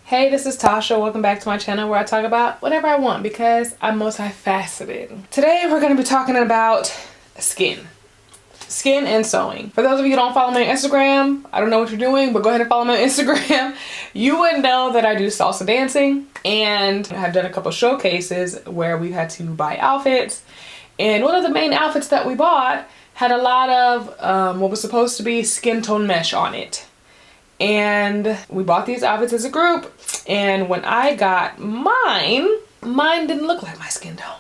Hey, this is Tasha. Welcome back to my channel where I talk about whatever I want because I'm multifaceted. Today we're going to be talking about skin and sewing. For those of you who don't follow me on Instagram, I don't know what you're doing, but go ahead and follow me on Instagram. You would know that I do salsa dancing and I've done a couple showcases where we've had to buy outfits. And one of the main outfits that we bought had a lot of what was supposed to be skin tone mesh on it. And we bought these outfits as a group, and when I got mine didn't look like my skin tone.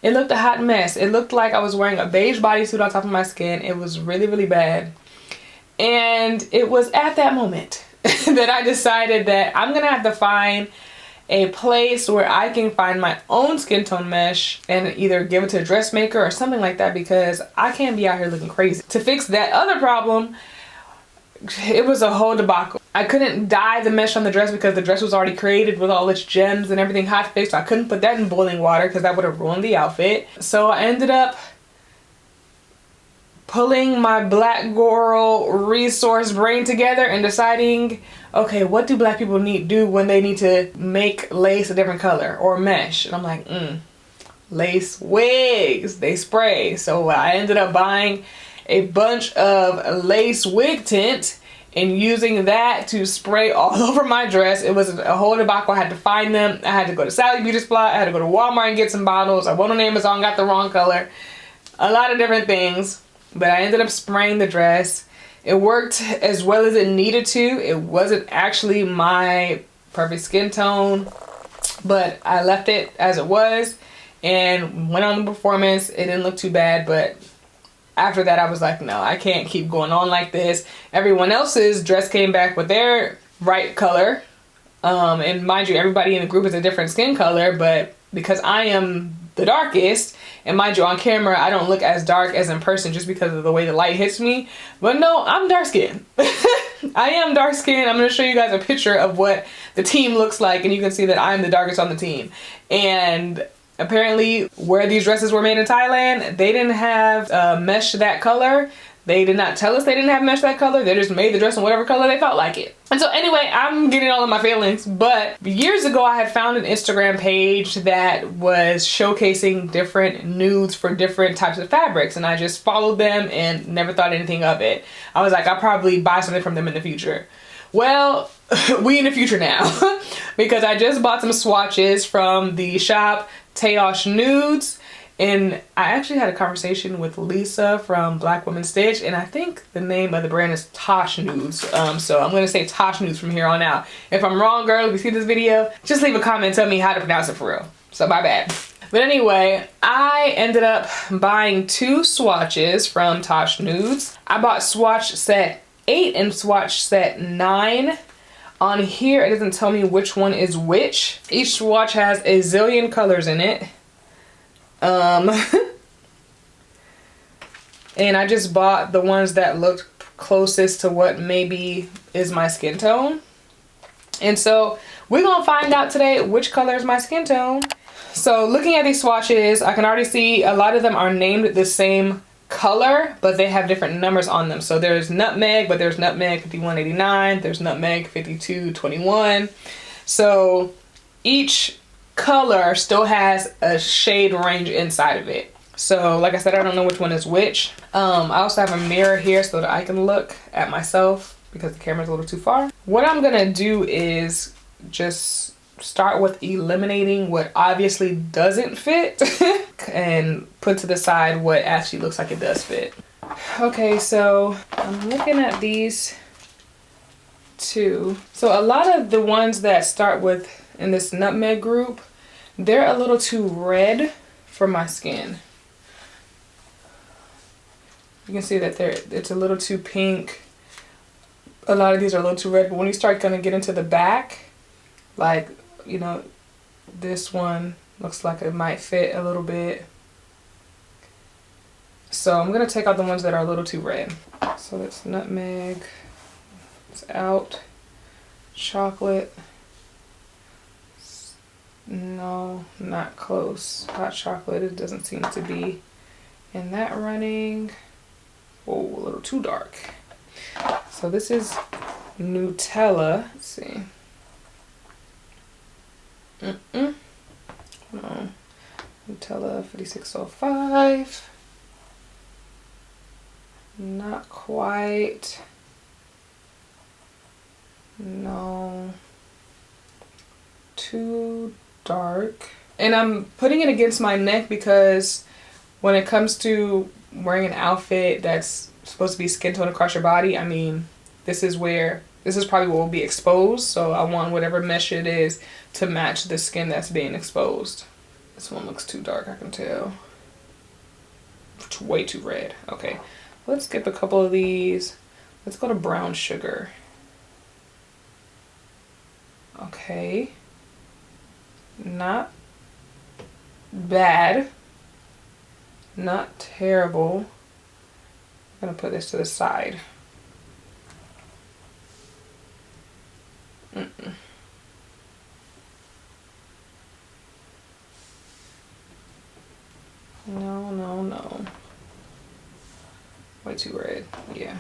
It looked a hot mess. It looked like I was wearing a beige bodysuit on top of my skin. It was really, really bad. And it was at that moment that I decided that I'm gonna have to find a place where I can find my own skin tone mesh and either give it to a dressmaker or something like that, because I can't be out here looking crazy. To fix that other problem, it was a whole debacle. I couldn't dye the mesh on the dress because the dress was already created with all its gems and everything hot fixed. So I couldn't put that in boiling water because that would have ruined the outfit. So I ended up pulling my black girl resource brain together and deciding, okay, what do black people do when they need to make lace a different color or mesh? And I'm like, lace wigs, they spray. So I ended up buying a bunch of lace wig tint and using that to spray all over my dress. It was a whole debacle. I had to find them. I had to go to Sally Beauty Supply. I had to go to Walmart and get some bottles. I went on Amazon, got the wrong color. A lot of different things. But I ended up spraying the dress. It worked as well as it needed to. It wasn't actually my perfect skin tone, but I left it as it was and went on the performance. It didn't look too bad, but after that, I was like, no, I can't keep going on like this. Everyone else's dress came back with their right color. And mind you, everybody in the group is a different skin color, but because I am the darkest, and mind you, on camera, I don't look as dark as in person just because of the way the light hits me. But no, I'm dark skinned. I am dark skinned. I'm going to show you guys a picture of what the team looks like, and you can see that I'm the darkest on the team. And apparently, where these dresses were made in Thailand, they didn't have mesh that color. They did not tell us they didn't have mesh that color. They just made the dress in whatever color they felt like it. And so anyway, I'm getting all of my feelings. But years ago, I had found an Instagram page that was showcasing different nudes for different types of fabrics. And I just followed them and never thought anything of it. I was like, I'll probably buy something from them in the future. Well, we in the future now because I just bought some swatches from the shop Ta-Osh Nhudes, and I actually had a conversation with Lisa from Black Women Stitch, and I think the name of the brand is Taosh Nhudes. So I'm gonna say Taosh Nhudes from here on out. If I'm wrong, girl, if you see this video, just leave a comment and tell me how to pronounce it for real. So my bad. But anyway, I ended up buying 2 swatches from Taosh Nhudes. I bought swatch set 8 and swatch set 9. On here, it doesn't tell me which one is which. Each swatch has a zillion colors in it. And I just bought the ones that looked closest to what maybe is my skin tone. And so we're gonna find out today which color is my skin tone. So looking at these swatches, I can already see a lot of them are named the same color, but they have different numbers on them. So there's nutmeg, but there's nutmeg 5189, there's nutmeg 5221. So each color still has a shade range inside of it. So like I said, I don't know which one is which. I also have a mirror here so that I can look at myself because the camera's a little too far. What I'm gonna do is just start with eliminating what obviously doesn't fit and put to the side what actually looks like it does fit. Okay, so I'm looking at these 2. So a lot of the ones that start with in this nutmeg group, they're a little too red for my skin. You can see that it's a little too pink. A lot of these are a little too red, but when you start gonna get into the back, like, you know, this one looks like it might fit a little bit. So I'm gonna take out the ones that are a little too red. So that's nutmeg, it's out, chocolate, no, not close. Hot chocolate, it doesn't seem to be in that running. Oh, a little too dark. So this is Nutella. Let's see. No. Nutella 5605. Not quite. No. Too dark. And I'm putting it against my neck because when it comes to wearing an outfit that's supposed to be skin tone across your body, I mean, this is probably what will be exposed. So I want whatever mesh it is to match the skin that's being exposed. This one looks too dark, I can tell. It's way too red. Okay, let's skip a couple of these. Let's go to brown sugar. Okay. Not bad. Not terrible. I'm gonna put this to the side. No. Way too red. Yeah.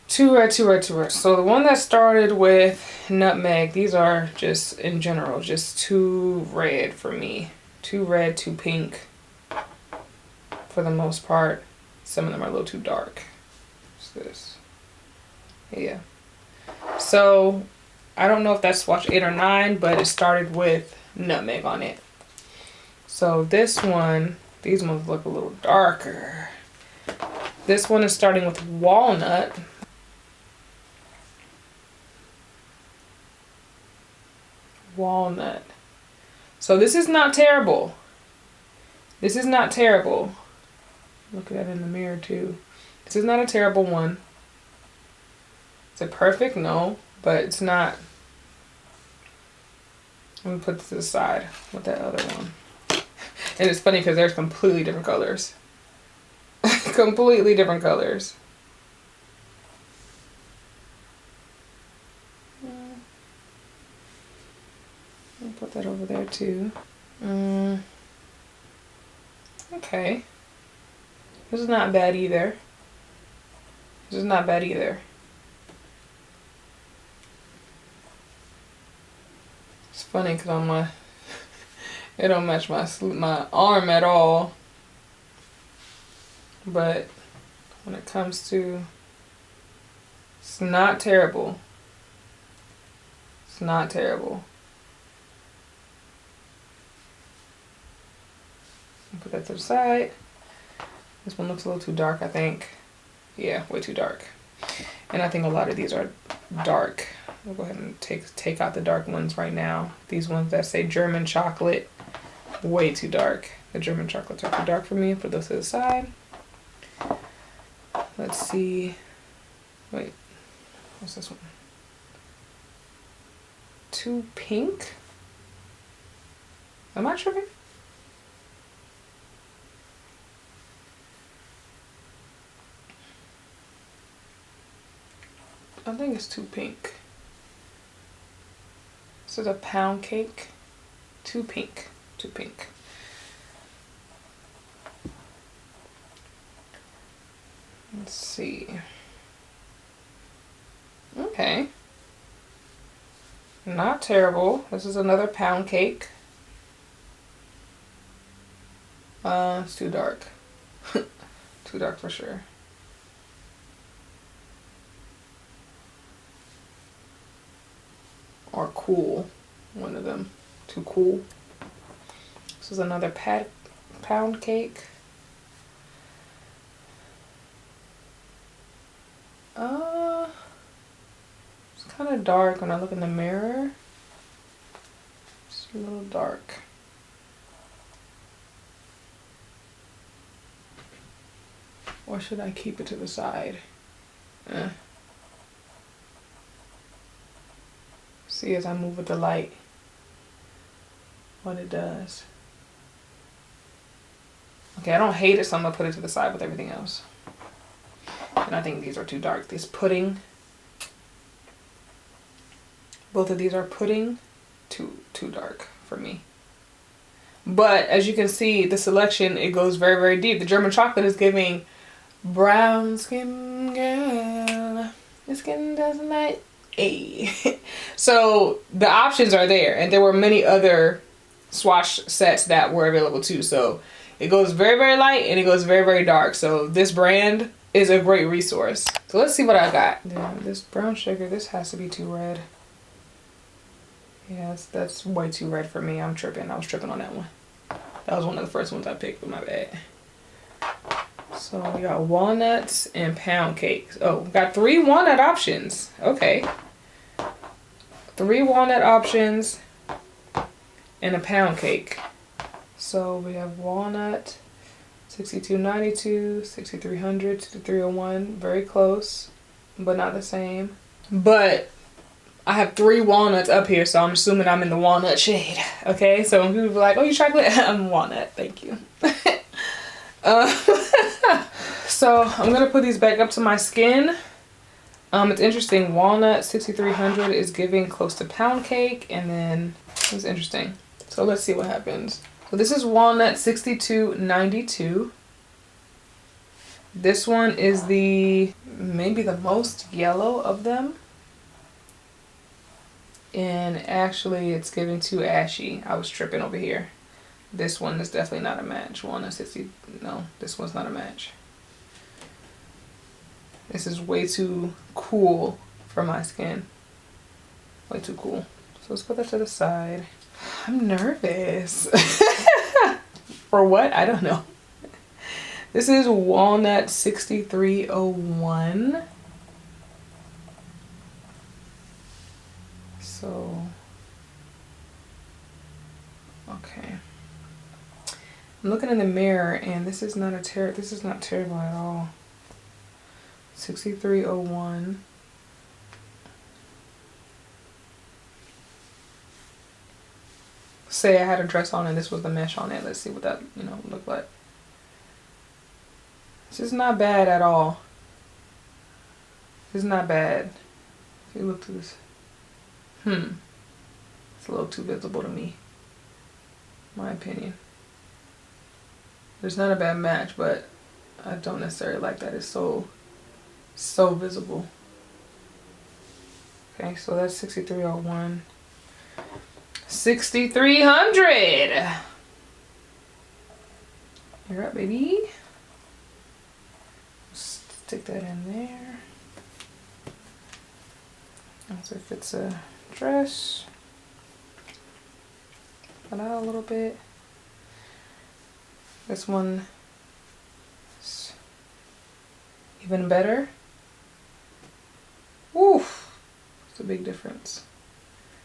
Too red. So the one that started with nutmeg, these are just, in general, just too red for me. Too red, too pink. For the most part. Some of them are a little too dark. What's this? Yeah. So, I don't know if that's swatch 8 or 9, but it started with nutmeg on it. So this one, these ones look a little darker. This one is starting with walnut. Walnut. So this is not terrible. This is not terrible. Look at that in the mirror too. This is not a terrible one. Is it perfect? No, but it's not. Let me put this to the side with that other one. And it's funny because there's completely different colors. Completely different colors. I'll put that over there too. Okay. This is not bad either. This is not bad either. It's funny because on my, it don't match my arm at all. But when it comes to, it's not terrible. It's not terrible. Put that to the side. This one looks a little too dark, I think. Yeah, way too dark. And I think a lot of these are dark. We'll go ahead and take out the dark ones right now. These ones that say German chocolate, way too dark. The German chocolates are too dark for me. Put those to the side. Let's see. Wait, what's this one? Too pink? Am I tripping? I think it's too pink. This is a pound cake. Too pink. Too pink. Let's see. Okay. Not terrible. This is another pound cake. It's too dark. Too dark for sure. Or cool. One of them. Too cool. This is another pound cake. It's kind of dark when I look in the mirror. It's a little dark. Or should I keep it to the side? See as I move with the light what it does. Okay, I don't hate it, so I'm gonna put it to the side with everything else. And I think these are too dark. This pudding, both of these are pudding, too dark for me. But as you can see, the selection, it goes very, very deep. The German chocolate is giving Brown skin girl. Your skin doesn't like a. So the options are there, and there were many other swatch sets that were available too. So it goes very, very light and it goes very, very dark. So this brand is a great resource. So let's see what I got. Yeah, this brown sugar, this has to be too red. Yeah, that's way too red for me. I'm tripping. I was tripping on that one. That was one of the first ones I picked, but my bad. So we got walnuts and pound cakes. Oh, we got 3 walnut options. Okay. 3 walnut options and a pound cake. So we have walnut, 6292, 6300 to 301. Very close, but not the same. But I have 3 walnuts up here, so I'm assuming I'm in the walnut shade. Okay, so when people be like, oh, you chocolate? I'm walnut. Thank you. So I'm gonna put these back up to my skin. It's interesting. Walnut 6300 is giving close to pound cake, and then it's interesting. So let's see what happens. So this is walnut 6292. This one is maybe the most yellow of them. And actually it's giving too ashy. I was tripping over here. This one is definitely not a match. Walnut 60, no, this one's not a match. This is way too cool for my skin. Way too cool. So let's put that to the side. I'm nervous. For what? I don't know. This is walnut 6301. So, okay. I'm looking in the mirror and this is not terrible at all. 6301. Say I had a dress on and this was the mesh on it. Let's see what that, looked like. This is not bad at all. This is not bad. If you look through this. It's a little too visible to me. My opinion. It's not a bad match, but I don't necessarily like that it's so visible. Okay, so that's 6301. 6300. You're up, baby. Stick that in there. As if it's a dress. Cut out a little bit. This one is even better. Oof. It's a big difference.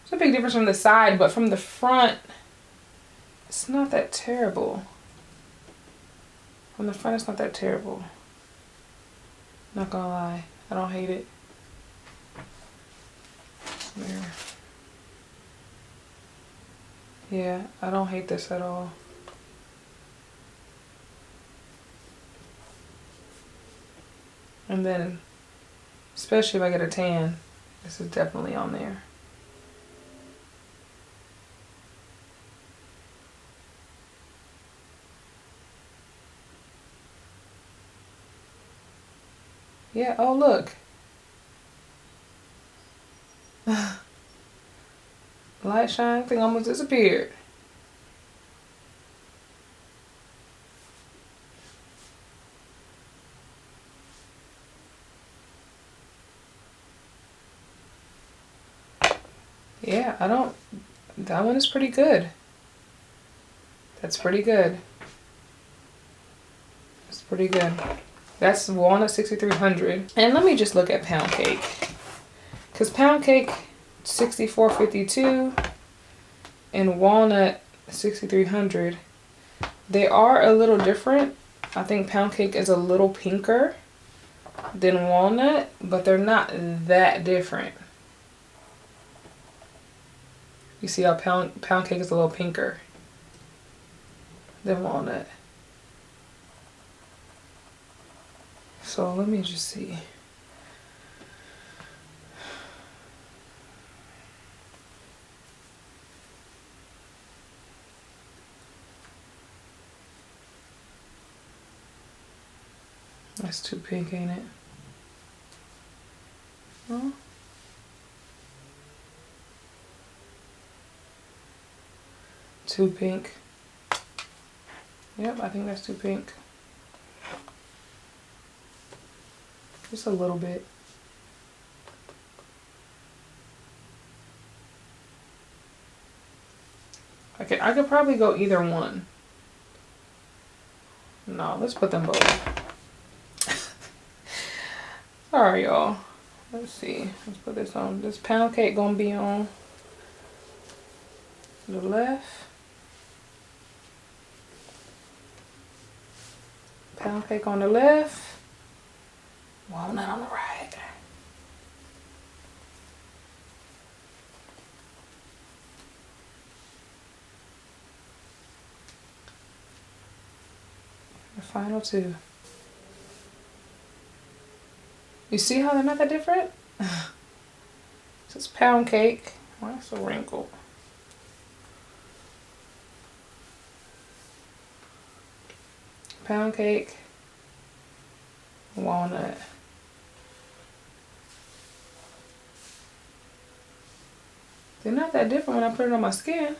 It's a big difference from the side, but from the front, it's not that terrible. From the front, it's not that terrible. Not gonna lie, I don't hate it. Mirror. Yeah, I don't hate this at all. And then, especially if I get a tan, this is definitely on there. Yeah, oh look. Light shine thing almost disappeared. Yeah, that one is pretty good. That's pretty good. That's pretty good. That's walnut 6300. And let me just look at pound cake. Because pound cake 6452 and walnut 6300, they are a little different. I think pound cake is a little pinker than walnut, but they're not that different. You see how pound cake is a little pinker than walnut. So let me just see. That's too pink, ain't it? Huh? Too pink. Yep, I think that's too pink. Just a little bit. I could probably go either one. No, let's put them both. Sorry, y'all. Let's see. Let's put this on. This pound cake gonna be on the left. Pound cake on the left. Walnut on the right. The final two. You see how they're not that different? This is pound cake. Why is it so wrinkled? Pound cake. Walnut. They're not that different when I put it on my skin.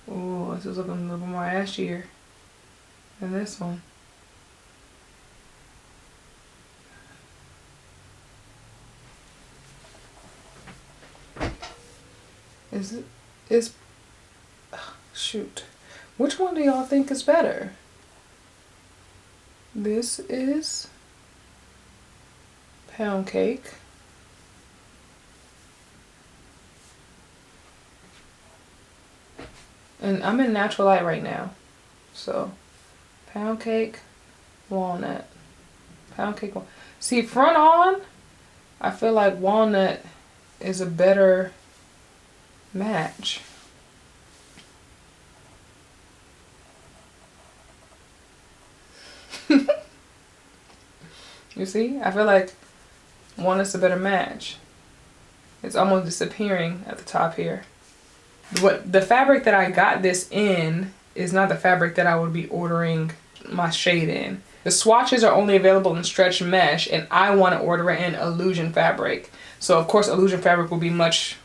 Oh, this is looking a little bit more ashier than this one. Shoot. Which one do y'all think is better? This is pound cake. And I'm in natural light right now. So, pound cake, walnut. Pound cake, see, front on, I feel like walnut is a better match. You see? I feel like walnut's a better match. It's almost disappearing at the top here. What the fabric that I got this in is not the fabric that I would be ordering my shade in. The swatches are only available in stretch mesh, and I want to order it in illusion fabric. So of course illusion fabric will be much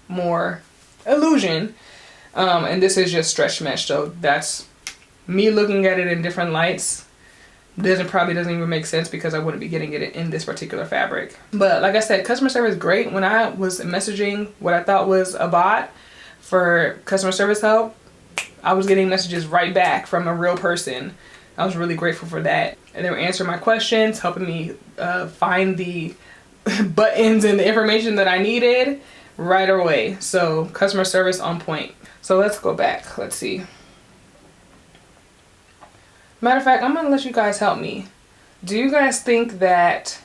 more illusion, and this is just stretch mesh. So that's me looking at it in different lights. Probably doesn't even make sense because I wouldn't be getting it in this particular fabric. But like I said, customer service is great. When I was messaging what I thought was a bot for customer service help, I was getting messages right back from a real person. I was really grateful for that. And they were answering my questions, helping me find the buttons and the information that I needed right away. So customer service on point. So let's go back. Let's see. Matter of fact, I'm gonna let you guys help me. Do you guys think that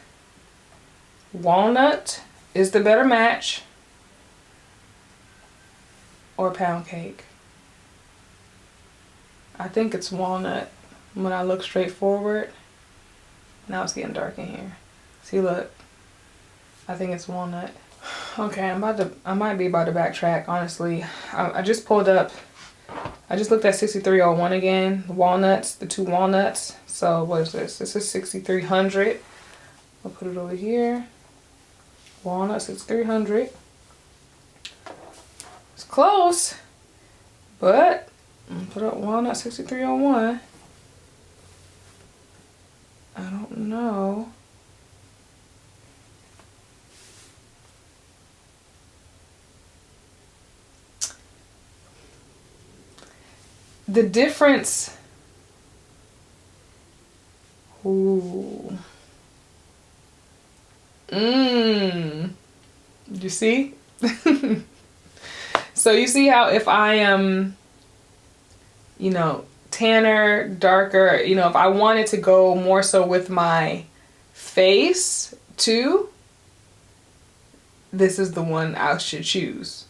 walnut is the better match or pound cake? I think it's walnut when I look straight forward. Now it's getting dark in here. See, look. I think it's walnut. Okay, I might be about to backtrack, honestly. I just pulled up, I just looked at 6301 again, walnuts, the two walnuts. So what is this? This is 6300. I'll put it over here. Walnut 6300. It's close, but I'm gonna put up walnut 6301. I don't know. The difference. Ooh. You see? So you see how if I am, you know, tanner, darker, you know, if I wanted to go more so with my face too, this is the one I should choose,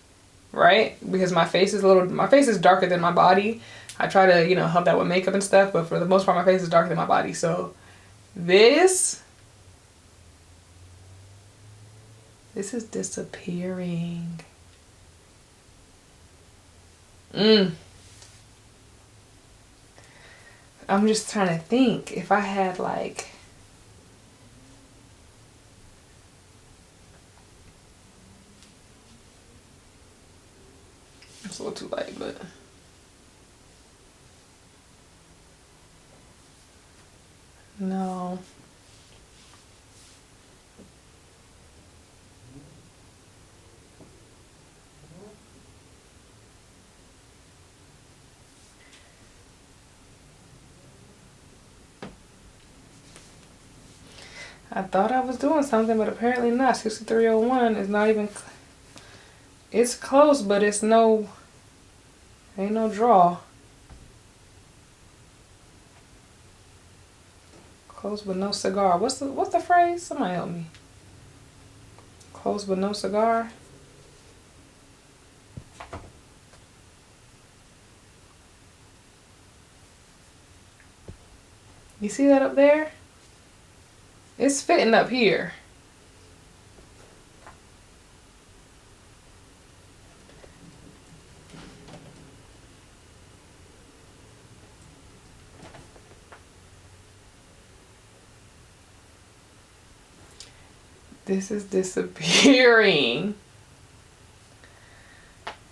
right? Because my face is darker than my body. I try to, you know, help that with makeup and stuff, but for the most part, my face is darker than my body. So this is disappearing. I I'm just trying to think if I had like, it's a little too light, but no. I thought I was doing something, but apparently not. 6301 is not even, it's close, but it's no, ain't no draw. Close but no cigar. What's the phrase? Somebody help me. Close but no cigar. You see that up there? It's fitting up here. This is disappearing.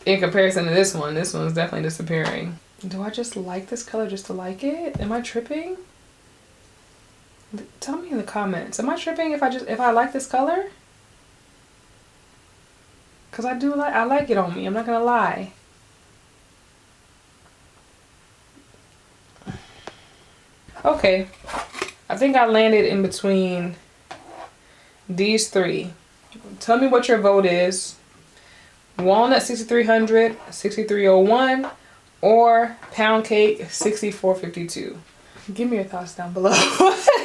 In comparison to this one, this one's definitely disappearing. Do I just like this color just to like it? Am I tripping? Tell me in the comments. Am I tripping if I like this color? Cause I like it on me. I'm not gonna lie. Okay, I think I landed in between these three. Tell me what your vote is. Walnut 6300, 6301, or pound cake 6452. Give me your thoughts down below.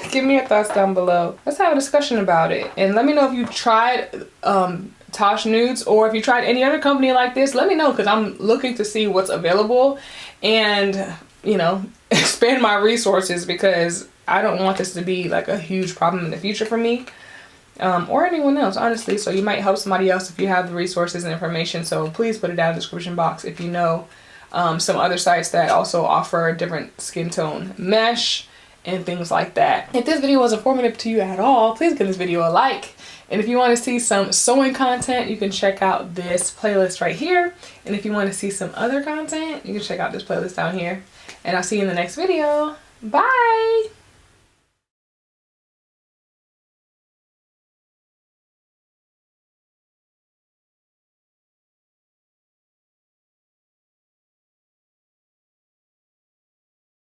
Give me your thoughts down below. Let's have a discussion about it. And let me know if you tried Ta-Osh Nhudes, or if you tried any other company like this. Let me know, because I'm looking to see what's available and, you know, expand my resources, because I don't want this to be like a huge problem in the future for me. Or anyone else, honestly. So you might help somebody else if you have the resources and information. So please put it down in the description box if you know some other sites that also offer different skin tone mesh and things like that. If this video was informative to you at all, please give this video a like. And if you want to see some sewing content, you can check out this playlist right here. And if you want to see some other content, you can check out this playlist down here. And I'll see you in the next video. Bye!